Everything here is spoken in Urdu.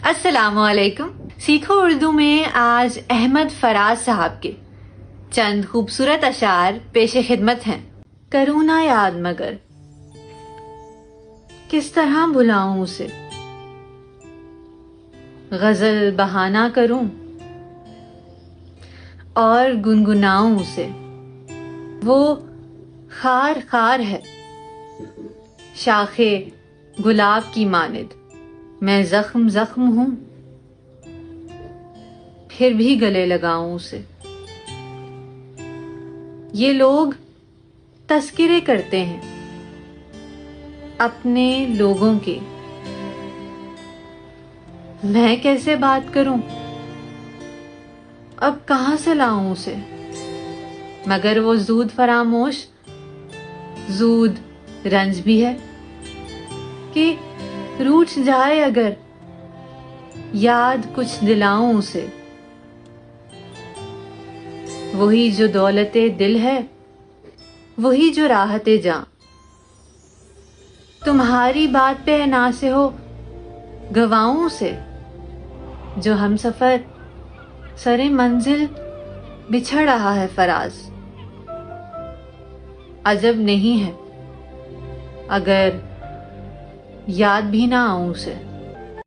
السلام علیکم. سیکھو اردو میں آج احمد فراز صاحب کے چند خوبصورت اشعار پیش خدمت ہیں. کروں نہ یاد مگر کس طرح بھلاؤں اسے، غزل بہانہ کروں اور گنگناؤں اسے. وہ خار خار ہے شاخے گلاب کی مانند، میں زخم زخم ہوں پھر بھی گلے لگاؤں اسے. یہ لوگ تذکرے کرتے ہیں اپنے لوگوں کے، میں کیسے بات کروں اب کہاں سے لاؤں اسے. مگر وہ زود فراموش زود رنج بھی ہے کہ روٹھ جائے اگر یاد کچھ دلاؤں اسے. وہی جو دولت دل ہے وہی جو راحت جاں، تمہاری بات پہ ناصح ہو گواؤں سے. جو ہم سفر سرے منزل بچھڑ رہا ہے فراز، عجب نہیں ہے اگر یاد بھی نہ آؤں اسے.